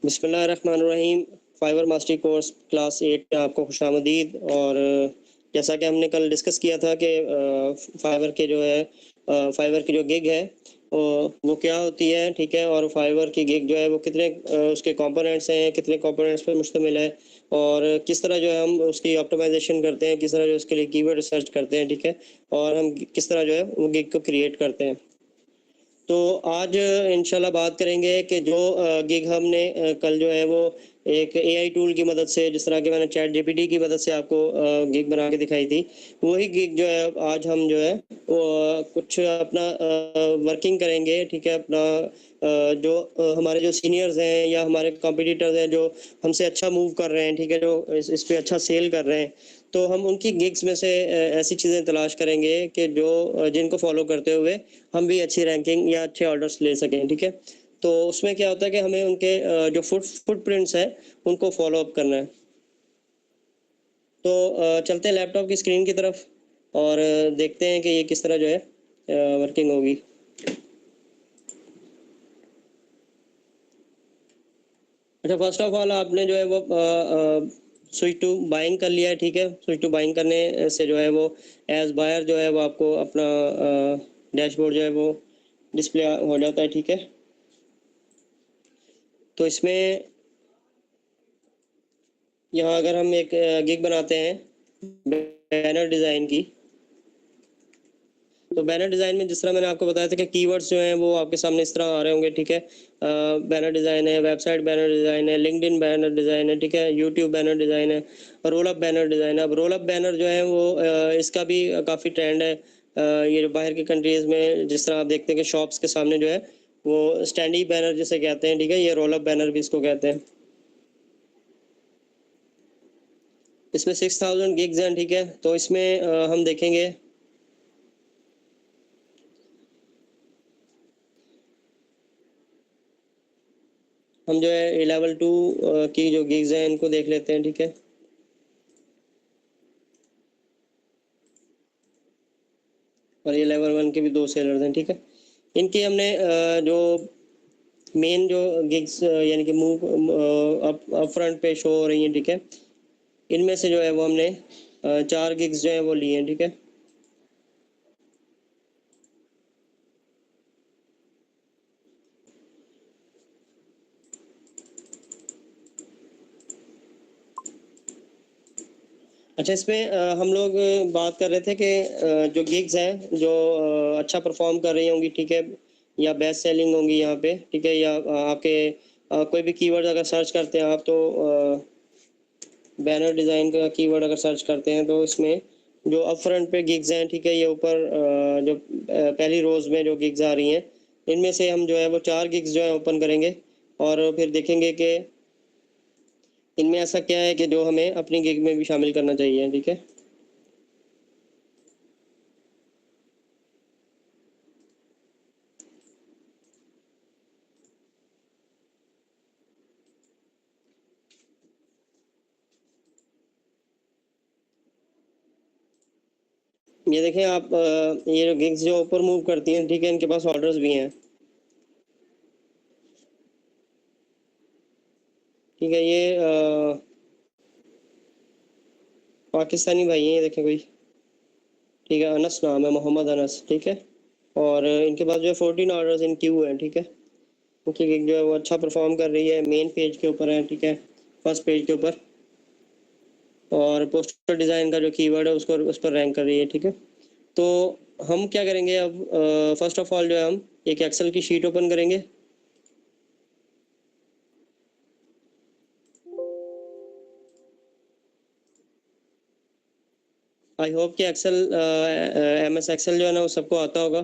बिस्मिल्लाहिर्रहमानिर्रहीम। Fibre mastery course class 8 में आपको खुशामदीद। और जैसा कि हमने कल डिस्कस किया था कि फाइवर के जो है फाइवर की जो गिग है वो क्या होती है, ठीक है। और फाइवर की गिग जो है वो कितने उसके कंपोनेंट्स हैं, कितने कंपोनेंट्स पर मुश्तमिल है, और किस तरह जो है हम उसकी ऑप्टिमाइजेशन करते हैं, किस तरह जो उसके लिए कीवर्ड रिसर्च करते हैं, ठीक है। और हम किस तरह जो है वो गिग को क्रिएट करते हैं। तो आज इंशाल्लाह बात करेंगे कि जो गिग हमने कल जो है वो एक एआई टूल की मदद से, जिस तरह के मैंने चैट जीपीटी की मदद से आपको गिग बना के दिखाई थी, वही गिग जो है आज हम जो है वो कुछ अपना वर्किंग करेंगे, ठीक है। अपना जो हमारे जो सीनियर्स हैं या हमारे कॉम्पिटिटर्स हैं जो हमसे अच्छा मूव कर रहे हैं, ठीक है, जो इस पे अच्छा सेल कर रहे हैं, तो हम उनकी गिग्स में से ऐसी चीज़ें तलाश करेंगे कि जो जिनको फॉलो करते हुए हम भी अच्छी रैंकिंग या अच्छे ऑर्डर्स ले सकें, ठीक है। तो उसमें क्या होता है कि हमें उनके जो फुटप्रिंट्स हैं उनको फॉलो अप करना है। तो चलते हैं लैपटॉप की स्क्रीन की तरफ और देखते हैं कि ये किस तरह जो है वर्किंग होगी। अच्छा, फर्स्ट ऑफ ऑल आपने जो है वो स्विच टू बाइंग कर लिया है, ठीक है। स्विच टू बाइंग करने से जो है वो एज बायर जो है वो आपको अपना डैशबोर्ड जो है वो डिस्प्ले हो जाता है, ठीक है। तो इसमें यहाँ अगर हम एक गिग बनाते हैं बैनर डिज़ाइन की, तो बैनर डिज़ाइन में जिस तरह मैंने आपको बताया था कि कीवर्ड्स जो हैं वो आपके सामने इस तरह आ रहे होंगे, ठीक है। बैनर डिज़ाइन है, वेबसाइट बैनर डिज़ाइन है, लिंक्डइन बैनर डिज़ाइन है, ठीक है, यूट्यूब बैनर डिज़ाइन है, रोल अप बैनर डिज़ाइन है। अब रोल अप बैनर जो है वो इसका भी काफ़ी ट्रेंड है। ये जो बाहर की कंट्रीज़ में जिस तरह आप देखते हैं कि शॉप्स के सामने जो है वो स्टैंडी बैनर जिसे कहते हैं, ठीक है, ये रोल अप बैनर भी इसको कहते हैं। इसमें 6000 गिग्स हैं, ठीक है। तो इसमें हम देखेंगे हम जो है लेवल 2 की जो गिग्स हैं इनको देख लेते हैं, ठीक है। और ये लेवल 1 के भी 2 सेलर्स हैं, ठीक है। इनकी हमने जो मेन जो गिग्स यानी कि मूव अप फ्रंट पे शो हो रही हैं, ठीक है, इनमें से जो है वो हमने 4 गिग्स जो है वो लिए हैं, ठीक है। अच्छा, इसमें हम लोग बात कर रहे थे कि जो गिग्स हैं जो अच्छा परफॉर्म कर रही होंगी, ठीक है, या बेस्ट सेलिंग होंगी यहाँ पे, ठीक है, या आपके कोई भी कीवर्ड अगर सर्च करते हैं आप, तो बैनर डिज़ाइन का कीवर्ड अगर सर्च करते हैं तो इसमें जो अप फ्रंट पे गिग्स हैं, ठीक है, ये ऊपर जो पहली रोज़ में जो गिग्स आ रही हैं, इनमें से हम जो है वो 4 गिग्स जो है ओपन करेंगे और फिर देखेंगे कि इनमें ऐसा क्या है कि जो हमें अपनी गिग में भी शामिल करना चाहिए, ठीक है। ये देखें आप, ये जो गिग्स जो ऊपर मूव करती हैं, ठीक है, इनके पास ऑर्डर्स भी हैं, ठीक है। ये पाकिस्तानी भाई हैं, ये देखें कोई, ठीक है, अनस नाम है, मोहम्मद अनस, ठीक है। और इनके पास जो है 14 ऑर्डर्स इन क्यू हैं, ठीक है। क्योंकि गिग जो है वो अच्छा परफॉर्म कर रही है, मेन पेज के ऊपर है, ठीक है, फर्स्ट पेज के ऊपर, और पोस्टर डिज़ाइन का जो कीवर्ड है उसको उस पर रैंक कर रही है, ठीक है। तो हम क्या करेंगे अब, फर्स्ट ऑफ ऑल जो है हम एक एक्सेल की शीट ओपन करेंगे। आई होप कि एक्सेल MS एक्सेल जो है ना वो सबको आता होगा,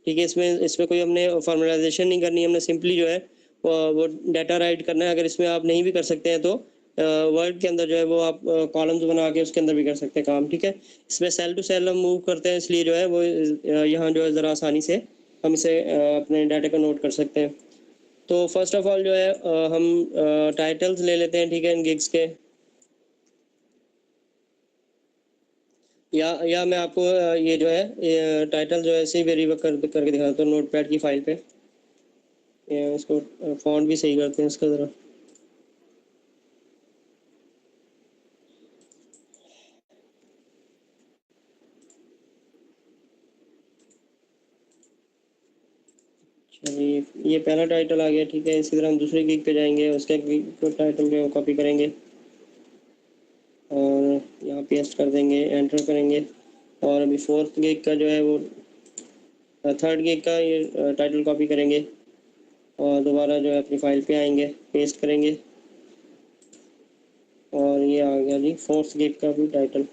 ठीक है। इसमें कोई हमने फॉर्मलाइजेशन नहीं करनी है, हमने सिंपली जो है वो डाटा राइट करना है। अगर इसमें आप नहीं भी कर सकते हैं तो वर्ड के अंदर जो है वो आप कॉलम्स बना के उसके अंदर भी कर सकते हैं काम, ठीक है। इसमें सेल टू सेल हम मूव करते हैं, इसलिए जो है वो यहाँ जो है ज़रा आसानी से हम इसे अपने डाटा को नोट कर सकते हैं। तो फर्स्ट ऑफ ऑल जो है हम टाइटल्स ले लेते हैं, ठीक है, इन गिग्स के, या मैं आपको ये जो है टाइटल जो है ऐसे ही वेरी करके दिखाता हूँ नोटपैड की फाइल पे। इसको फॉन्ट भी सही करते हैं इसका ज़रा। ये पहला टाइटल आ गया, ठीक है। इसी तरह हम दूसरे गिग पे जाएंगे, उसके गिग को टाइटल जो है कॉपी करेंगे और यहाँ पेस्ट कर देंगे, एंटर करेंगे। और अभी फोर्थ गिग का जो है वो थर्ड गिग का ये टाइटल कॉपी करेंगे और दोबारा जो है अपनी फाइल पे आएंगे, पेस्ट करेंगे और ये आ गया जी फोर्थ गिग का भी टाइटल।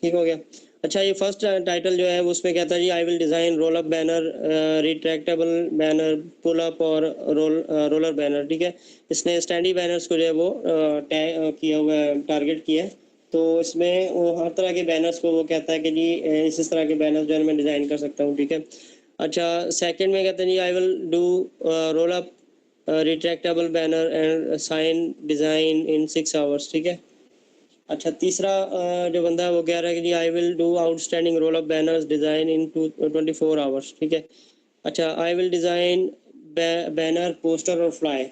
ठीक हो गया। अच्छा, ये फर्स्ट टाइटल जो है उसमें क्या था जी, I will design roll up banner, retractable banner, pull up और रोलर बैनर, ठीक है। इसने स्टैंडी बैनर्स को जो है वो किया हुआ है, टारगेट किया है। तो इसमें वो हर तरह के बैनर्स को वो कहता है कि जी इस तरह के बैनर्स जो है मैं डिज़ाइन कर सकता हूँ, ठीक है। अच्छा, सेकंड में कहते हैं जी I will do roll up retractable banner and sign design in 6 hours, ठीक है। अच्छा, तीसरा जो बंदा है वो कह रहा है कि जी I will do outstanding roll up banners design in 24 hours, ठीक है। अच्छा, I will design banner, poster और फ्लाई।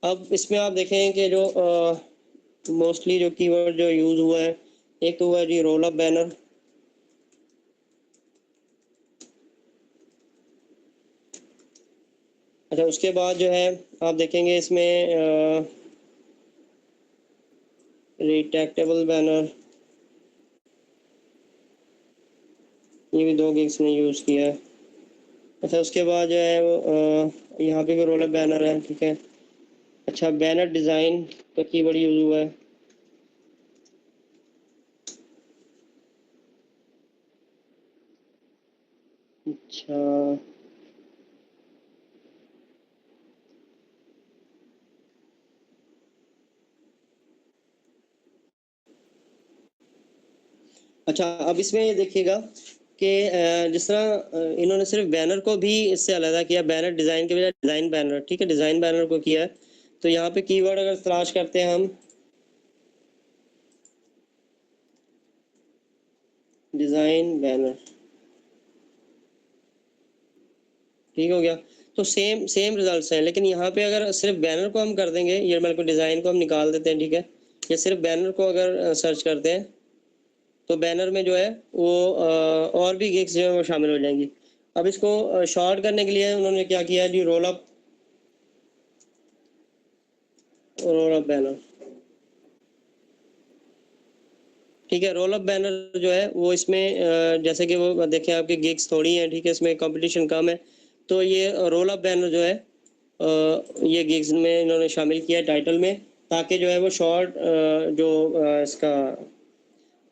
अब इसमें आप देखें कि जो मोस्टली जो कीवर्ड जो यूज़ हुआ है, एक तो हुआ है जी रोल अप बैनर, अच्छा उसके बाद जो है आप देखेंगे इसमें रिट्रैक्टेबल बैनर, ये भी 2 गिग्स ने यूज़ किया है। अच्छा, उसके बाद जो है वो यहाँ पे भी रोल अप बैनर है, ठीक है। अच्छा, बैनर डिज़ाइन का कीवर्ड यूज़ हुआ है। अच्छा, अच्छा अब इसमें ये देखिएगा कि जिस तरह इन्होंने सिर्फ बैनर को भी इससे अलग किया, बैनर डिज़ाइन के बजाय डिज़ाइन बैनर, ठीक है, डिज़ाइन बैनर को किया है। तो यहाँ पे कीवर्ड अगर तलाश करते हैं हम, डिज़ाइन बैनर, ठीक हो गया। तो सेम सेम रिजल्ट्स हैं, लेकिन यहाँ पे अगर सिर्फ बैनर को हम कर देंगे, ये मेरे को डिज़ाइन को हम निकाल देते हैं, ठीक है। या सिर्फ बैनर को अगर सर्च करते हैं तो बैनर में जो है वो और भी गिग्स जो है वो शामिल हो जाएंगी। अब इसको शॉर्ट करने के लिए उन्होंने क्या किया जी, रोल अप बैनर, ठीक है। रोल अप बैनर जो है वो इसमें जैसे कि वो देखें आपके गिग्स थोड़ी हैं, ठीक है, इसमें कंपटीशन कम है। तो ये रोल अप बैनर जो है ये गिग्स में इन्होंने शामिल किया है टाइटल में, ताकि जो है वो शॉर्ट जो इसका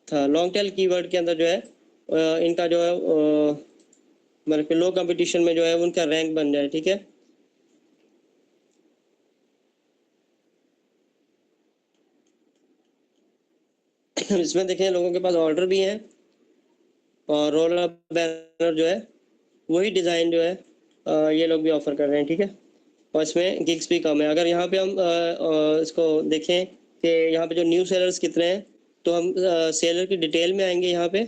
था लॉन्ग टेल कीवर्ड के अंदर जो है इनका जो है मतलब लो कंपटीशन में जो है उनका रैंक बन जाए, ठीक है। इसमें देखें लोगों के पास ऑर्डर भी हैं और रोल अप बैनर जो है वही डिज़ाइन जो है ये लोग भी ऑफर कर रहे हैं, ठीक है। और इसमें गिग्स भी कम है। अगर यहाँ पे हम इसको देखें कि यहाँ पे जो न्यू सेलर्स कितने हैं, तो हम सेलर की डिटेल में आएंगे यहाँ पे,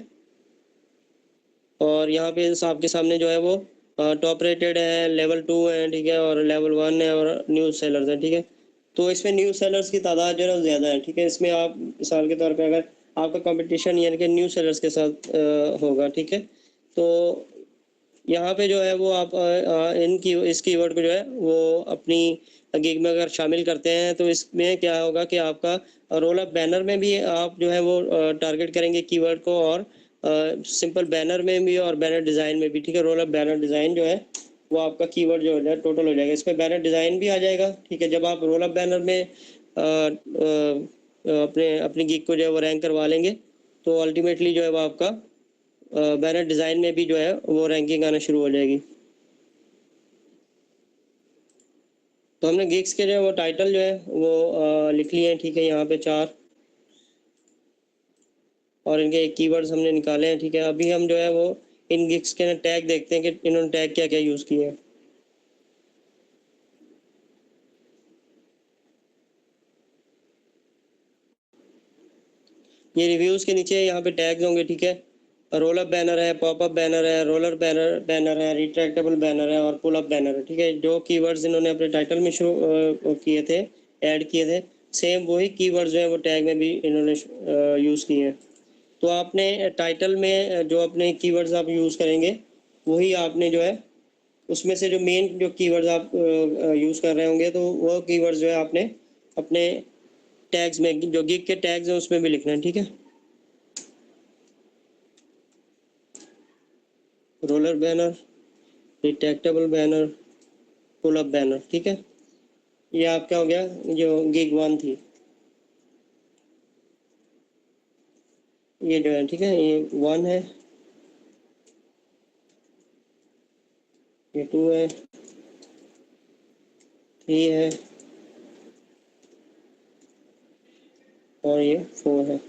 और यहाँ पे आपके सामने जो है वो टॉप रेटेड है, लेवल 2 है, ठीक है, और लेवल 1 है और न्यू सेलर्स है, ठीक है। तो इसमें न्यू सेलर्स की तादाद जो है ज़्यादा है, ठीक है। इसमें आप मिसाल के तौर पे अगर आपका कंपटीशन यानी कि न्यू सेलर्स के साथ होगा, ठीक है, तो यहाँ पे जो है वो आप इनकी इस कीवर्ड को जो है वो अपनी गिग में अगर शामिल करते हैं तो इसमें क्या होगा कि आपका रोल अप बैनर में भी आप जो है वो टारगेट करेंगे कीवर्ड को, और सिंपल बैनर में भी और बैनर डिज़ाइन में भी, ठीक है। रोल अप बैनर डिज़ाइन जो है वो आपका कीवर्ड जो हो जाए टोटल हो जाएगा, इसमें बैनर डिज़ाइन भी आ जाएगा, ठीक है। जब आप रोल अप बैनर में अपनी गिग को जो है वो रैंक करवा लेंगे तो अल्टीमेटली जो है वो आपका बैनर डिज़ाइन में भी जो है वो रैंकिंग आना शुरू हो जाएगी। तो हमने गिग्स के जो है वो टाइटल जो है वो लिख लिए हैं, ठीक है, यहाँ पे 4, और इनके एक कीवर्ड्स हमने निकाले हैं, ठीक है। अभी हम जो है वो इन गिग्स के टैग देखते हैं कि इन्होंने टैग क्या क्या यूज़ किए हैं। ये रिव्यूज़ के नीचे यहाँ पे टैग्स होंगे, ठीक है। रोल अप बैनर है, पॉप अप बैनर है, रोलर बैनर है, रिट्रैक्टेबल बैनर है और पुल अप बैनर है, ठीक है। जो कीवर्ड्स इन्होंने अपने टाइटल में शो किए थे, ऐड किए थे, सेम वही कीवर्ड जो है वो टैग में भी इन्होंने यूज़ किए हैं। तो आपने टाइटल में जो अपने कीवर्ड्स आप यूज़ करेंगे वही आपने जो है उसमें से जो मेन जो कीवर्ड्स आप यूज़ कर रहे होंगे तो वो कीवर्ड्स जो है आपने अपने टैग्स में जो गिग के टैग्स हैं उसमें भी लिखना है, ठीक है। Roller banner, retractable banner, pull up banner, ठीक है। ये आपका हो गया जो गिग 1 थी, ये जो है, ठीक है, ये 1 है, ये 2 है, 3 है और ये 4 है।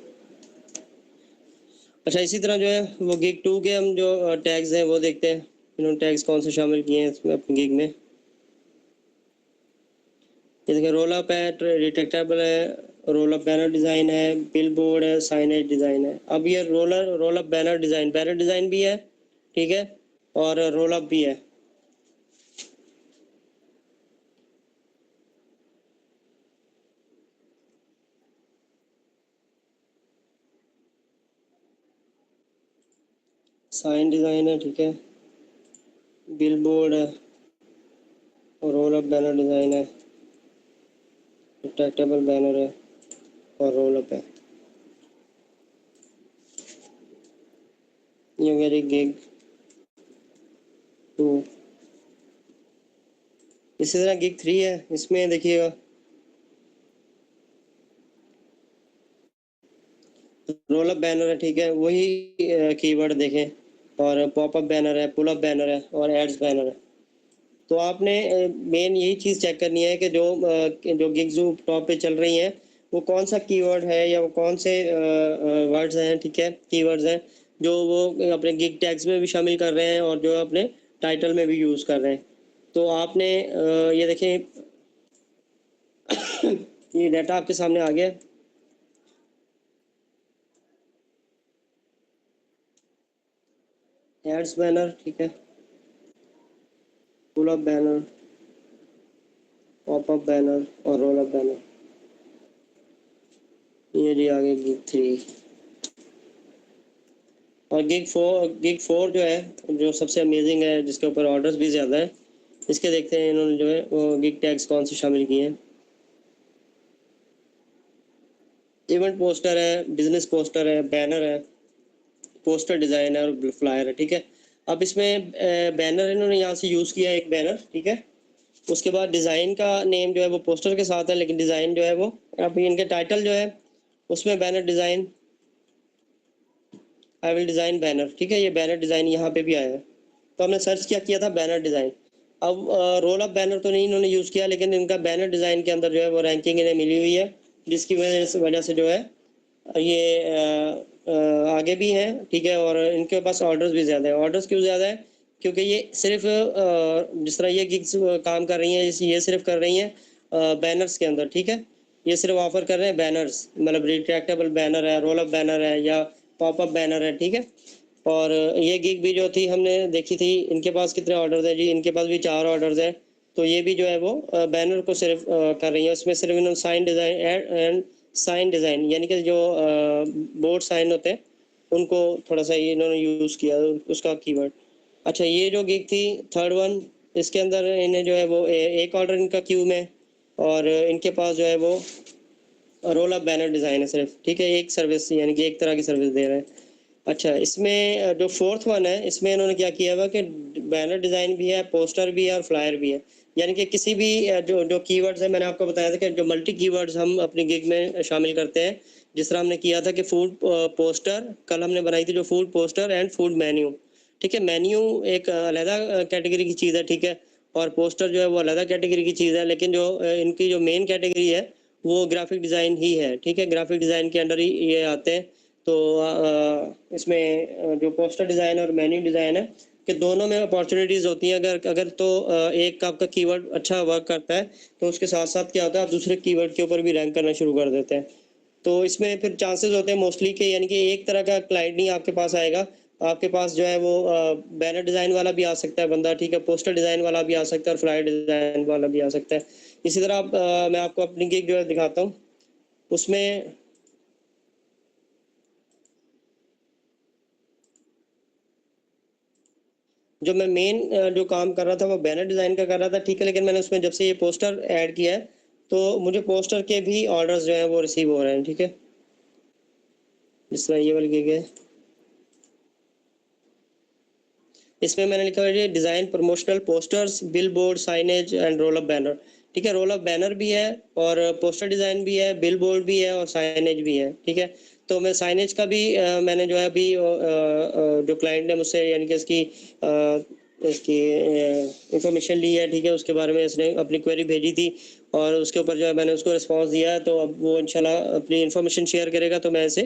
अच्छा, इसी तरह जो है वो गिग 2 के हम जो टैग्स हैं वो देखते हैं, इन्होंने टैग्स कौन से शामिल किए हैं इसमें अपने गिग में। ये देखिए, रोल अप है, रिट्रैक्टेबल है, रोल अप बैनर डिज़ाइन है, बिल बोर्ड है, साइनेज डिज़ाइन है। अब ये रोल अप बैनर डिज़ाइन भी है, ठीक है, और रोल अप भी है। साइन डिज़ाइन है, ठीक है, बिल बोर्ड है, और रोल अप बैनर डिज़ाइन है, रिट्रैक्टेबल बैनर है और रोल अप है। ये मेरी गिग 2। इसी तरह गिग 3 है, इसमें देखिएगा रोल अप बैनर है, ठीक है, वही कीवर्ड देखें, और पॉपअप बैनर है, पुल अप बैनर है और एड्स बैनर है। तो आपने मेन यही चीज़ चेक करनी है कि जो गिग्स जो टॉप पे चल रही हैं वो कौन सा कीवर्ड है या वो कौन से वर्ड्स हैं, ठीक है, कीवर्ड्स हैं जो वो अपने गिग टैग्स में भी शामिल कर रहे हैं और जो अपने टाइटल में भी यूज़ कर रहे हैं। तो आपने ये देखें ये डाटा आपके सामने आ गया। एड्स बैनर, ठीक है, pull up banner, popup banner और रोल अप बैनर। ये जी आगे गिग 3 और गिग 4 जो है जो सबसे अमेजिंग है, जिसके ऊपर ऑर्डर्स भी ज़्यादा है। इसके देखते हैं इन्होंने जो है वो गिग टैग्स कौन से शामिल किए हैं। इवेंट पोस्टर है, बिजनेस पोस्टर है, बैनर है, पोस्टर डिज़ाइन है और फ्लायर है, ठीक है। अब इसमें बैनर इन्होंने यहाँ से यूज़ किया है, एक बैनर, ठीक है। उसके बाद डिज़ाइन का नेम जो है वो पोस्टर के साथ है, लेकिन डिज़ाइन जो है वो अब इनके टाइटल जो है उसमें banner design, I will design banner, ठीक है, ये बैनर डिज़ाइन यहाँ पे भी आया है। तो हमने सर्च किया था बैनर डिज़ाइन। अब रोल अप बैनर तो नहीं इन्होंने यूज़ किया, लेकिन इनका बैनर डिज़ाइन के अंदर जो है वो रैंकिंग इन्हें मिली हुई है, जिसकी वजह से जो है ये आगे भी हैं, ठीक है, और इनके पास ऑर्डर्स भी ज़्यादा है। ऑर्डर्स क्यों ज़्यादा है? क्योंकि ये सिर्फ जिस तरह ये गिग्स काम कर रही हैं, ये सिर्फ कर रही हैं बैनर्स के अंदर, ठीक है। ये सिर्फ ऑफर कर रहे हैं बैनर्स, मतलब रिट्रैक्टेबल बैनर है, रोल अप बैनर है या पॉपअप बैनर है, ठीक है। और ये गिग भी जो थी हमने देखी थी, इनके पास कितने ऑर्डर्स हैं जी? इनके पास भी 4 ऑर्डर्स हैं। तो ये भी जो है वो बैनर को सिर्फ कर रही है। उसमें सिर्फ इन्होंने sign design and sign design, यानी कि जो बोर्ड साइन होते हैं उनको थोड़ा सा इन्होंने यूज़ किया उसका कीवर्ड। अच्छा, ये जो गिग थी थर्ड वन, इसके अंदर इन्हें जो है वो एक ऑर्डर इनका क्यू में, और इनके पास जो है वो रोल अप बैनर डिज़ाइन है सिर्फ, ठीक है, एक सर्विस, यानी कि एक तरह की सर्विस दे रहे हैं। अच्छा, इसमें जो फोर्थ वन है, इसमें इन्होंने क्या किया हुआ कि बैनर डिज़ाइन भी है, पोस्टर भी है और फ्लायर भी है। यानी कि किसी भी जो जो कीवर्ड्स है, मैंने आपको बताया था कि जो मल्टी कीवर्ड्स हम अपनी गिग में शामिल करते हैं, जिस तरह हमने किया था कि फूड पोस्टर, कल हमने बनाई थी जो food poster and food menu, ठीक है। मेन्यू एक अलहदा कैटेगरी की चीज़ है, ठीक है, और पोस्टर जो है वो अलहदा कैटेगरी की चीज़ है, लेकिन जो इनकी जो मेन कैटेगरी है वो ग्राफिक डिज़ाइन ही है, ठीक है। ग्राफिक डिज़ाइन के अंडर ही ये आते हैं। तो इसमें जो पोस्टर डिज़ाइन और मेन्यू डिज़ाइन है कि दोनों में अपॉर्चुनिटीज़ होती हैं। अगर अगर तो एक आपका कीवर्ड अच्छा वर्क करता है तो उसके साथ साथ क्या होता है, आप दूसरे कीवर्ड के ऊपर भी रैंक करना शुरू कर देते हैं। तो इसमें फिर चांसेस होते हैं मोस्टली के, यानी कि एक तरह का क्लाइंट नहीं आपके पास आएगा, आपके पास जो है वो बैनर डिज़ाइन वाला भी आ सकता है बंदा, ठीक है, पोस्टर डिज़ाइन वाला भी आ सकता है और फ्लायर डिज़ाइन वाला भी आ सकता है। इसी तरह मैं आपको अपनी गिग जो है दिखाता हूँ। उसमें जो मैं मेन जो काम कर रहा था वो बैनर डिज़ाइन का कर रहा था, ठीक है, लेकिन मैंने उसमें जब से ये पोस्टर ऐड किया है तो मुझे पोस्टर के भी ऑर्डर्स जो हैं वो रिसीव हो रहे हैं, ठीक है। जिस तरह ये वाली गिग है, इसमें मैंने लिखा है design promotional posters, bill board, signage and role up banner, ठीक है। रोल अप बैनर भी है और पोस्टर डिज़ाइन भी है, बिल बोर्ड भी है और साइनेज भी है, ठीक है। तो मैं साइनेज का भी मैंने जो है अभी जो क्लाइंट ने मुझसे यानी कि इसकी इंफॉर्मेशन ली है, ठीक है, उसके बारे में इसने अपनी क्वेरी भेजी थी और उसके ऊपर जो है मैंने उसको रिस्पांस दिया है। तो अब वो इंशाल्लाह अपनी इन्फॉर्मेशन शेयर करेगा तो मैं इसे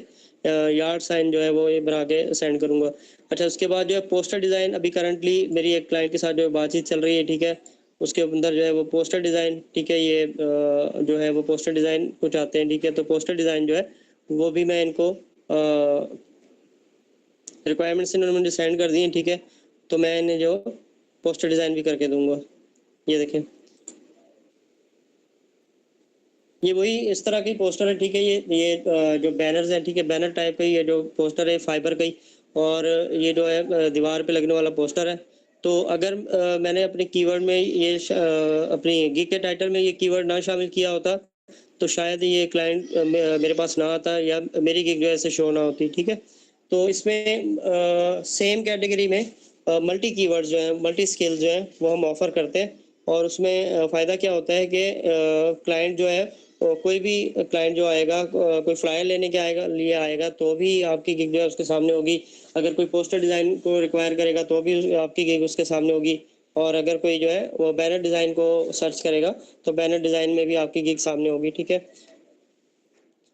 यार्ड साइन जो है वो ये बना के सेंड करूँगा। अच्छा, उसके बाद जो है पोस्टर डिज़ाइन अभी करंटली मेरी एक क्लाइंट के साथ जो बातचीत चल रही है, ठीक है। उसके अंदर जो है वो पोस्टर डिज़ाइन, ठीक है, ये जो है वो पोस्टर डिज़ाइन को चाहते हैं, ठीक है। तो पोस्टर डिज़ाइन जो है वो भी मैं इनको रिक्वायरमेंट्स इन्होंने मुझे सेंड कर दी हैं, ठीक है। तो मैं इन्हें जो पोस्टर डिज़ाइन भी करके दूंगा। ये देखें, ये वही इस तरह की पोस्टर है, ठीक है। ये जो बैनर्स हैं, ठीक है, बैनर टाइप का ही ये जो पोस्टर है फाइबर का ही, और ये जो है दीवार पे लगने वाला पोस्टर है। तो अगर मैंने अपने कीवर्ड में ये अपनी गिग के टाइटल में ये कीवर्ड ना शामिल किया होता तो शायद ये क्लाइंट मेरे पास ना आता या मेरी गिग जो है ऐसे शो ना होती, ठीक है। तो इसमें सेम कैटेगरी में मल्टी कीवर्ड्स जो है, मल्टी स्किल्स जो है वो हम ऑफर करते हैं। और उसमें फ़ायदा क्या होता है कि क्लाइंट जो है कोई भी क्लाइंट जो आएगा कोई फ्लायर लेने के लिए आएगा तो भी आपकी गिग जो है उसके सामने होगी। अगर कोई पोस्टर डिज़ाइन को रिक्वायर करेगा तो भी आपकी गिग उसके सामने होगी। और अगर कोई जो है वो बैनर डिज़ाइन को सर्च करेगा तो बैनर डिज़ाइन में भी आपकी गिग सामने होगी, ठीक है।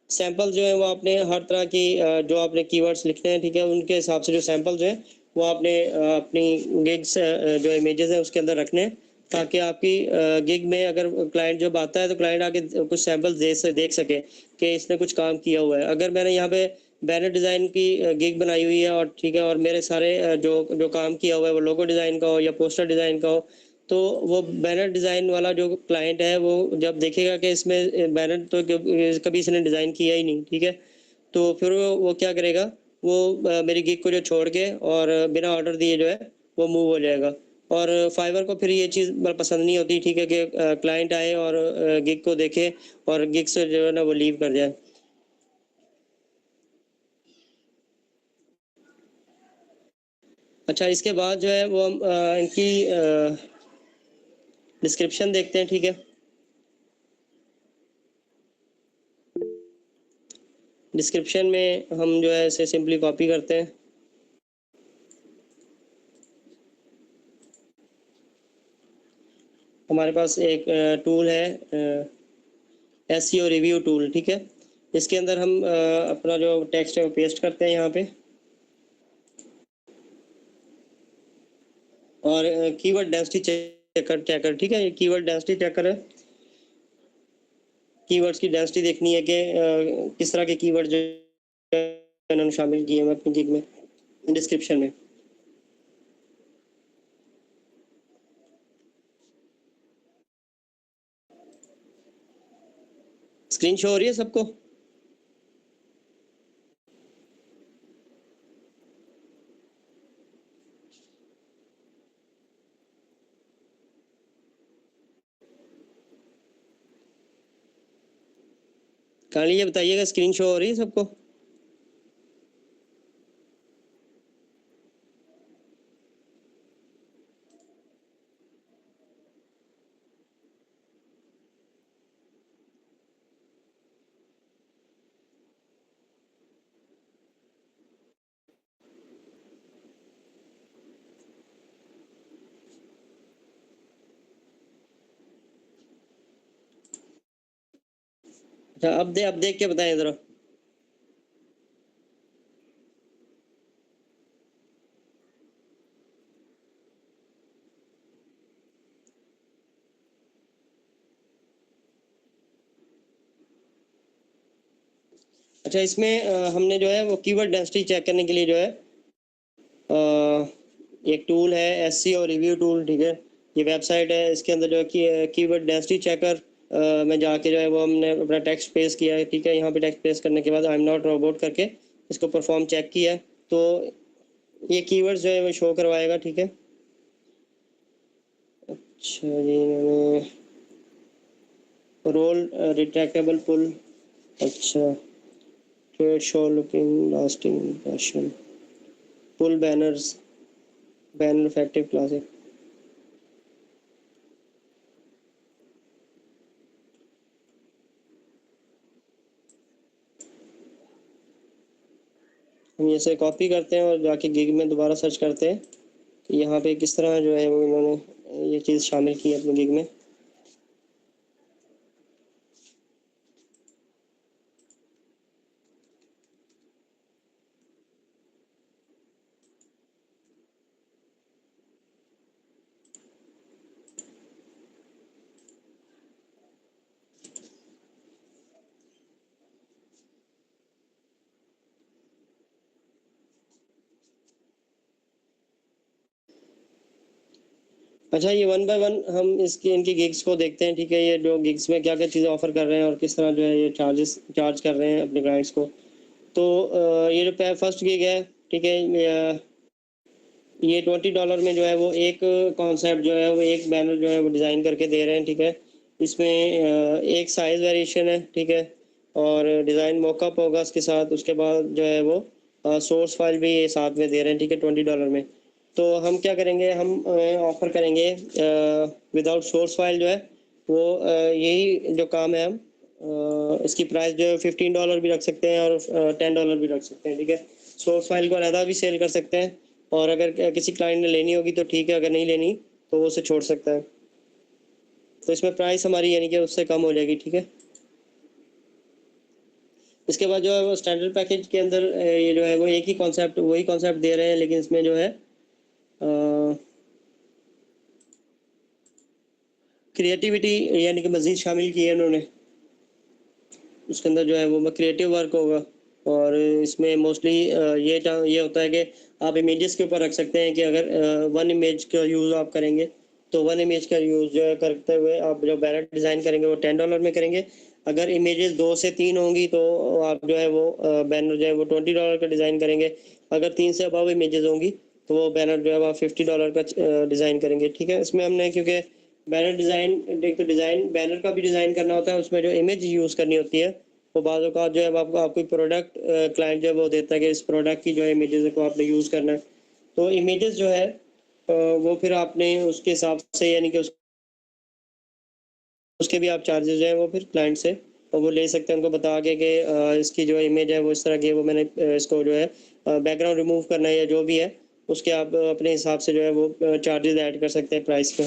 सैंपल जो है वो आपने हर तरह की जो आपने कीवर्ड्स लिखते हैं, ठीक है, उनके हिसाब से जो सैंपल जो है वो आपने अपनी गिग्स जो इमेजेस है उसके अंदर रखने हैं, ताकि आपकी गिग में अगर क्लाइंट जब आता है तो क्लाइंट आके कुछ सैंपल्स देख सके कि इसने कुछ काम किया हुआ है। अगर मैंने यहाँ पे बैनर डिज़ाइन की गिग बनाई हुई है और ठीक है, और मेरे सारे जो जो काम किया हुआ है वो लोगो डिज़ाइन का हो या पोस्टर डिज़ाइन का हो, तो वो बैनर डिज़ाइन वाला जो क्लाइंट है वो जब देखेगा कि इसमें बैनर तो कभी इसने डिज़ाइन किया ही नहीं, ठीक है। तो फिर वो क्या करेगा, वो मेरी गिग को जो छोड़ के और बिना ऑर्डर दिए जो है वो मूव हो जाएगा। और फाइवर को फिर ये चीज़ पसंद नहीं होती, ठीक है, कि क्लाइंट आए और गिग को देखे और गिग से जो है ना वो लीव कर जाए। अच्छा, इसके बाद जो है वो हम इनकी डिस्क्रिप्शन देखते हैं, ठीक है। डिस्क्रिप्शन में हम जो है इसे सिंपली कॉपी करते हैं। हमारे पास एक टूल है एसईओ रिव्यू टूल, ठीक है। इसके अंदर हम अपना जो टेक्स्ट है वो पेस्ट करते हैं यहाँ पे और कीवर्ड डेंसिटी चेकर, ठीक है। ये कीवर्ड डेंसिटी चेकर है। कीवर्ड्स की डेंसिटी देखनी है कि किस तरह के कीवर्ड जो इन्होंने शामिल किए हैं अपनी गिग में डिस्क्रिप्शन में। स्क्रीन शो हो रही है सबको? कहानी ये बताइएगा, स्क्रीन शो हो रही है सबको? अच्छा, अब देख के बताएं जरा। अच्छा, इसमें हमने जो है वो कीवर्ड डेंसिटी चेक करने के लिए जो है एक टूल है एसईओ रिव्यू टूल, ठीक है। ये वेबसाइट है, इसके अंदर जो है कीवर्ड डेंसिटी चेकर में जाके जो है वो हमने अपना टेक्स्ट पेस्ट किया है, ठीक है। यहाँ पे टेक्स्ट पेस्ट करने के बाद आई एम नॉट रोबोट करके इसको परफॉर्म चेक किया, तो ये कीवर्ड्स जो है वो शो करवाएगा, ठीक है। अच्छा जी, मैंने रोल रिट्रैक्टेबल पुल, अच्छा, trade show looking lasting impression, pull banners, banner effective classic. हम इसे कॉपी करते हैं और जाके गिग में दोबारा सर्च करते हैं कि यहाँ पे किस तरह जो है वो इन्होंने ये चीज़ शामिल की है अपने गिग में। अच्छा, ये वन बाय वन हम इसकी इनकी गिग्स को देखते हैं, ठीक है। ये जो गिग्स में क्या क्या चीज़ें ऑफर कर रहे हैं और किस तरह जो है ये चार्ज कर रहे हैं अपने क्लाइंट्स को। तो ये जो फर्स्ट गिग है, ठीक है, ये $20 में जो है वो एक कॉन्सेप्ट जो है वो एक बैनर जो है वो डिज़ाइन करके दे रहे हैं, ठीक है। इसमें एक साइज़ वेरिएशन है, ठीक है, और डिज़ाइन मॉकअप होगा उसके साथ। उसके बाद जो है वो सोर्स फाइल भी ये साथ में दे रहे हैं, ठीक है, $20 में। तो हम क्या करेंगे, हम ऑफ़र करेंगे विदाउट सोर्स फाइल जो है वो यही जो काम है, हम इसकी प्राइस जो है $15 भी रख सकते हैं और $10 भी रख सकते हैं, ठीक है। सोर्स फाइल को अलहदा भी सेल कर सकते हैं, और अगर किसी क्लाइंट ने लेनी होगी तो ठीक है, अगर नहीं लेनी तो वो उसे छोड़ सकता है। तो इसमें प्राइस हमारी यानी कि उससे कम हो जाएगी, ठीक है। इसके बाद जो है वो स्टैंडर्ड पैकेज के अंदर ये जो है वो एक ही कॉन्सेप्ट वही कॉन्सेप्ट दे रहे हैं, लेकिन इसमें जो है क्रिएटिविटी यानी कि मज़ीद शामिल की है उन्होंने। उसके अंदर जो है वो क्रिएटिव वर्क होगा, और इसमें मोस्टली ये होता है कि आप इमेजेस के ऊपर रख सकते हैं कि अगर वन इमेज का यूज़ आप करेंगे तो वन इमेज का यूज़ जो है करते हुए आप जो बैनर डिज़ाइन करेंगे वो $10 में करेंगे। अगर इमेजेस 2 से 3 होंगी तो आप जो है वो बैनर जो है वो $20 का डिज़ाइन करेंगे। अगर 3 से अबव इमेजेस होंगी तो वो बैनर जो है वो $50 का डिज़ाइन करेंगे, ठीक है। इसमें हमने क्योंकि बैनर डिज़ाइन एक तो डिज़ाइन बैनर का भी डिज़ाइन करना होता है, उसमें जो इमेज यूज़ करनी होती है वो बाद औक़ात जो है आपको प्रोडक्ट क्लाइंट जो है वो देता है कि इस प्रोडक्ट की जो है इमेजेस को आपने यूज़ करना है। तो इमेजेस जो है वो फिर आपने उसके हिसाब से यानी कि उसके भी आप चार्जेस जो हैं वो फिर क्लाइंट से और वो ले सकते हैं, उनको बता के कि इसकी जो इमेज है वो इस तरह की है, वो मैंने इसको जो है बैकग्राउंड रिमूव करना है या जो भी है उसके आप अपने हिसाब से जो है वो चार्जेस ऐड कर सकते हैं प्राइस पे।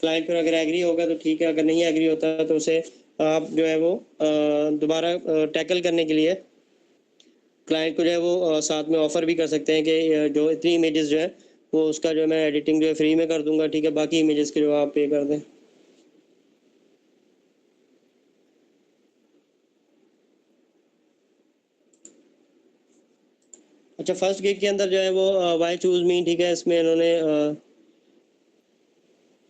क्लाइंट फिर अगर एग्री होगा तो ठीक है, अगर नहीं एग्री होता तो उसे आप जो है वो दोबारा टैकल करने के लिए क्लाइंट को जो है वो साथ में ऑफ़र भी कर सकते हैं कि जो इतनी इमेजेस जो है वो उसका जो है मैं एडिटिंग जो है फ्री में कर दूंगा, ठीक है, बाकी इमेजेस के जो आप पे कर दें। अच्छा, फर्स्ट गिग के अंदर जो है वो वाई चूज़ मी, ठीक है, इसमें इन्होंने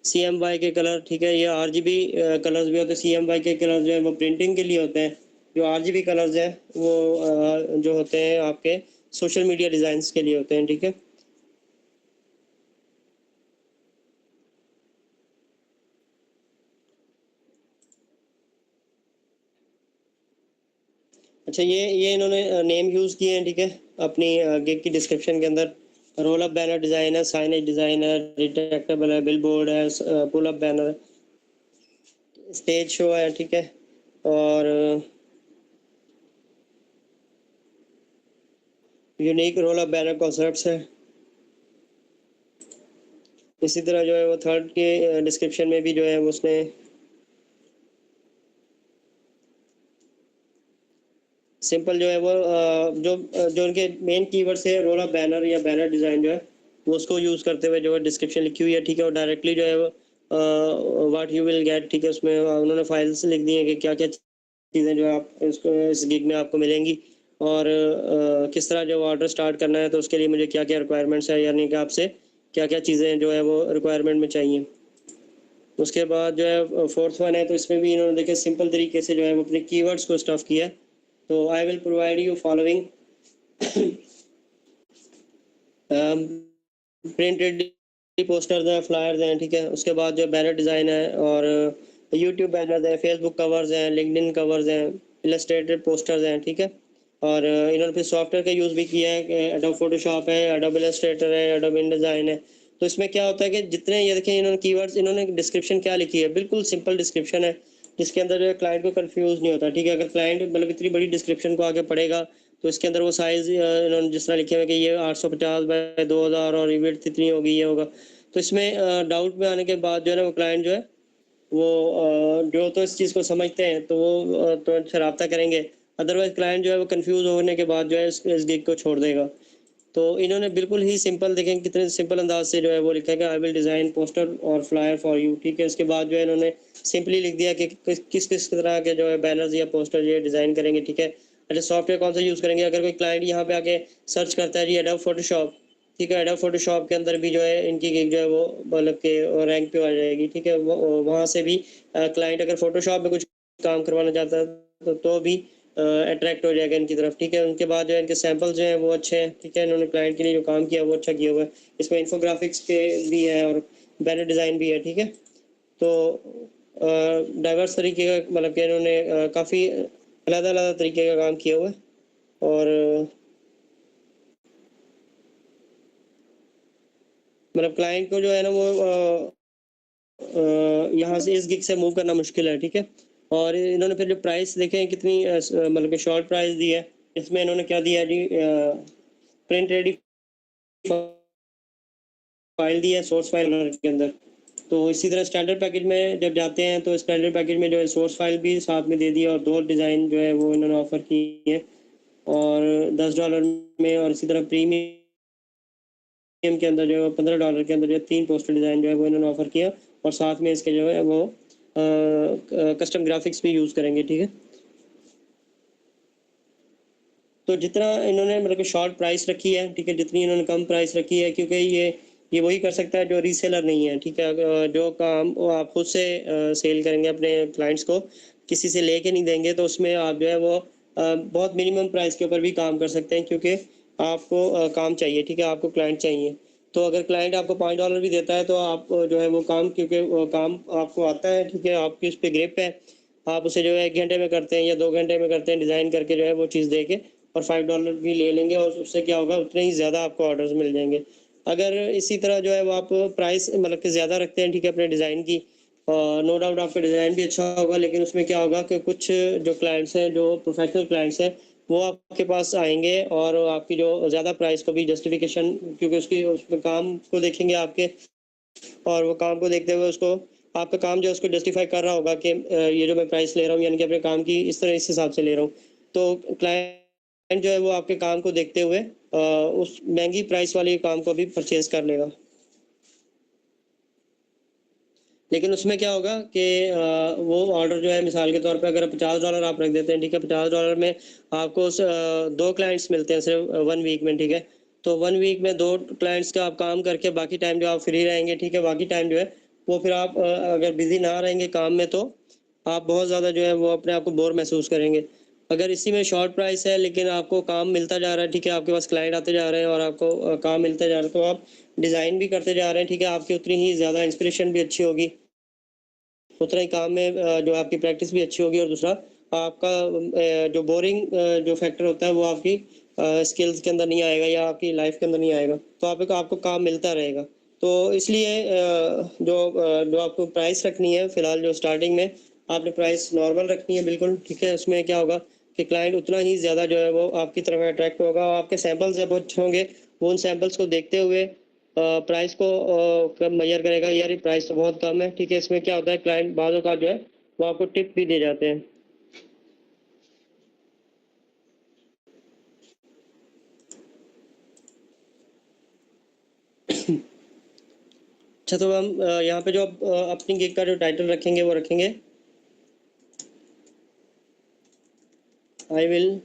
CMY के कलर, ठीक है, ये RGB कलर्स भी होते हैं। CMY के कलर जो है वो प्रिंटिंग के लिए होते हैं। जो RGB कलर्स हैं वो जो होते हैं आपके सोशल मीडिया डिज़ाइंस के लिए होते हैं, ठीक है। अच्छा, ये इन्होंने नेम यूज़ किए हैं, ठीक है, अपनी गिग की डिस्क्रिप्शन के अंदर। रोल अप बैनर डिज़ाइन है, साइनेज डिज़ाइन है, रिट्रैक्टेबल है, बिलबोर्ड है, pull up banner, stage show है, ठीक है, और unique roll up banner concepts है। इसी तरह जो है वो थर्ड के डिस्क्रिप्शन में भी जो है उसने सिंपल जो है वो जो उनके मेन कीवर्ड्स है रोल अप बैनर या बैनर डिज़ाइन जो है वो उसको यूज़ करते हुए जो है डिस्क्रिप्शन लिखी हुई है, ठीक है, और डायरेक्टली जो है वो व्हाट यू विल गेट, ठीक है, उसमें उन्होंने फाइल्स लिख दी हैं कि क्या क्या चीज़ें जो है आप इसको इस गिग में आपको मिलेंगी, और किस तरह जो ऑर्डर स्टार्ट करना है तो उसके लिए मुझे क्या क्या रिक्वायरमेंट्स है, यानी कि आपसे क्या क्या चीज़ें जो है वो रिक्वायरमेंट में चाहिए। उसके बाद जो है फोर्थ वन है, तो इसमें भी इन्होंने देखे सिंपल तरीके से जो है वो अपने कीवर्ड्स को स्टफ किया। तो I will provide you following printed posters हैं, फ्लायर्स हैं, ठीक है। उसके बाद जो बैनर डिज़ाइन है और यूट्यूब बैनर्स हैं, फेसबुक कवर्स हैं, लिंक्डइन कवर्स हैं, इलस्ट्रेटेड पोस्टर्स हैं, ठीक है। और इन्होंने फिर सॉफ्टवेयर का यूज़ भी किया है कि एडोब फोटोशॉप है, एडोब इलस्ट्रेटर है, एडोब इनडिज़ाइन है। तो इसमें क्या होता है कि जितने ये देखें इन्होंने कीवर्ड्स, इन्होंने डिस्क्रिप्शन क्या लिखी है, बिल्कुल सिंपल डिस्क्रिप्शन है, जिसके अंदर जो है क्लाइंट को कंफ्यूज नहीं होता, ठीक है। अगर क्लाइंट मतलब इतनी बड़ी डिस्क्रिप्शन को आगे पढ़ेगा तो इसके अंदर वो साइज़ इन्होंने जिस तरह लिखे हुए कि ये 850 बाय 2000 और विड्थ इतनी होगी, ये होगा। तो इसमें डाउट में आने के बाद जो है ना वो क्लाइंट जो है वो जो तो इस चीज़ को समझते हैं तो वो तुरंत से राब्ता करेंगे। अदरवाइज़ क्लाइंट जो है वो कन्फ्यूज़ होने के बाद जो है इस गिग को छोड़ देगा। तो इन्होंने बिल्कुल ही सिंपल, देखें कितने सिंपल अंदाज से जो है वो लिखा है कि आई विल डिज़ाइन पोस्टर और फ्लायर फॉर यू, ठीक है। इसके बाद जो है इन्होंने सिंपली लिख दिया कि किस किस तरह के जो है बैनर्स या पोस्टर ये डिज़ाइन करेंगे, ठीक है। अच्छा, सॉफ्टवेयर कौन सा यूज़ करेंगे, अगर कोई क्लाइंट यहाँ पे आके सर्च करता है जी एडोब फोटोशॉप, ठीक है, एडोब फोटोशॉप के अंदर भी जो है इनकी गिग जो है वो मतलब के रैंक पे आ जाएगी, ठीक है। वहाँ से भी क्लाइंट अगर फोटोशॉप में कुछ काम करवाना चाहता है तो भी अट्रैक्ट हो जाएगा इनकी तरफ, ठीक है। उनके बाद जो है इनके सैंपल्स जो हैं वो अच्छे हैं, ठीक है। इन्होंने क्लाइंट के लिए जो काम किया वो अच्छा किया हुआ है। इसमें इन्फोग्राफिक्स के भी है और बैनर डिज़ाइन भी है, ठीक है। तो डाइवर्स तरीके का मतलब कि इन्होंने काफ़ी अलग-अलग तरीके का काम किया हुआ है। और मतलब क्लाइंट को जो है ना वो यहाँ से इस गिग से मूव करना मुश्किल है, ठीक है। और इन्होंने फिर जो प्राइस देखे हैं कितनी मतलब कि शॉर्ट प्राइस दी है। इसमें इन्होंने क्या दिया है जी, प्रिंट रेडी फाइल दी है सोर्स फाइल के अंदर। तो इसी तरह स्टैंडर्ड पैकेज में जब जाते हैं तो स्टैंडर्ड पैकेज में जो है सोर्स फाइल भी साथ में दे दी है और 2 डिज़ाइन जो है वो इन्होंने ऑफ़र की है और $10 में। और इसी तरह प्रीमियम के अंदर जो है $15 के अंदर जो 3 पोस्टर डिज़ाइन जो है वो इन्होंने ऑफ़र किया और साथ में इसके जो है वो कस्टम ग्राफिक्स भी यूज़ करेंगे, ठीक है। तो जितना इन्होंने मतलब कि शॉर्ट प्राइस रखी है, ठीक है, जितनी इन्होंने कम प्राइस रखी है, क्योंकि ये वही कर सकता है जो रीसेलर नहीं है, ठीक है। जो काम वो आप खुद से सेल करेंगे अपने क्लाइंट्स को, किसी से लेके नहीं देंगे, तो उसमें आप जो है वो बहुत मिनिमम प्राइस के ऊपर भी काम कर सकते हैं, क्योंकि आपको काम चाहिए, ठीक है, आपको क्लाइंट चाहिए। तो अगर क्लाइंट आपको $5 भी देता है तो आप जो है वो काम, क्योंकि वो काम आपको आता है, ठीक है, आपकी उस पर ग्रिप है, आप उसे जो है 1 घंटे में करते हैं या 2 घंटे में करते हैं डिज़ाइन करके जो है वो चीज़ दे के, और $5 भी ले लेंगे और उससे क्या होगा, उतने ही ज़्यादा आपको ऑर्डर्स मिल जाएंगे। अगर इसी तरह जो है वो आप प्राइस मतलब कि ज़्यादा रखते हैं, ठीक है, अपने डिज़ाइन की, नो डाउट आपका डिज़ाइन भी अच्छा होगा, लेकिन उसमें क्या होगा कि कुछ जो क्लाइंट्स हैं, जो प्रोफेशनल क्लाइंट्स हैं, वो आपके पास आएंगे और आपकी जो ज़्यादा प्राइस को भी जस्टिफिकेशन, क्योंकि उसकी उसमें काम को देखेंगे आपके, और वो काम को देखते हुए उसको, आपका काम जो है उसको जस्टिफाई कर रहा होगा कि ये जो मैं प्राइस ले रहा हूँ यानी कि अपने काम की इस तरह इस हिसाब से ले रहा हूँ। तो क्लाइंट जो है वो आपके काम को देखते हुए उस महंगी प्राइस वाले काम को भी परचेज कर लेगा। लेकिन उसमें क्या होगा कि वो ऑर्डर जो है मिसाल के तौर पे अगर $50 आप रख देते हैं, ठीक है, $50 में आपको 2 क्लाइंट्स मिलते हैं सिर्फ 1 वीक में, ठीक है। तो 1 वीक में 2 क्लाइंट्स का आप काम करके बाकी टाइम जो आप फ्री रहेंगे, ठीक है, बाकी टाइम जो है वो फिर आप अगर बिज़ी ना रहेंगे काम में तो आप बहुत ज़्यादा जो है वो अपने आप को बोर महसूस करेंगे। अगर इसी में शॉर्ट प्राइस है लेकिन आपको काम मिलता जा रहा है, ठीक है, आपके पास क्लाइंट आते जा रहे हैं और आपको काम मिलता जा रहा है, तो आप डिज़ाइन भी करते जा रहे हैं, ठीक है, आपकी उतनी ही ज़्यादा इंस्पिरेशन भी अच्छी होगी, उतना ही काम में जो आपकी प्रैक्टिस भी अच्छी होगी, और दूसरा आपका जो बोरिंग जो फैक्टर होता है वो आपकी स्किल्स के अंदर नहीं आएगा या आपकी लाइफ के अंदर नहीं आएगा, तो आपको काम मिलता रहेगा। तो इसलिए जो आपको प्राइस रखनी है फिलहाल, जो स्टार्टिंग में आपने प्राइस नॉर्मल रखनी है बिल्कुल, ठीक है। उसमें क्या होगा कि क्लाइंट उतना ही ज़्यादा जो है वो आपकी तरफ अट्रैक्ट होगा, आपके सैंपल्स जब अच्छे होंगे, वो उन सैंपल्स को देखते हुए प्राइस को कब मेजर करेगा, यार ये प्राइस तो बहुत कम है, ठीक है। इसमें क्या होता है, क्लाइंट बाज़ औक़ात जो है वो आपको टिप भी दे जाते हैं। अच्छा, तो हम यहाँ पे जो अपनी गिग का जो टाइटल रखेंगे वो रखेंगे, आई विल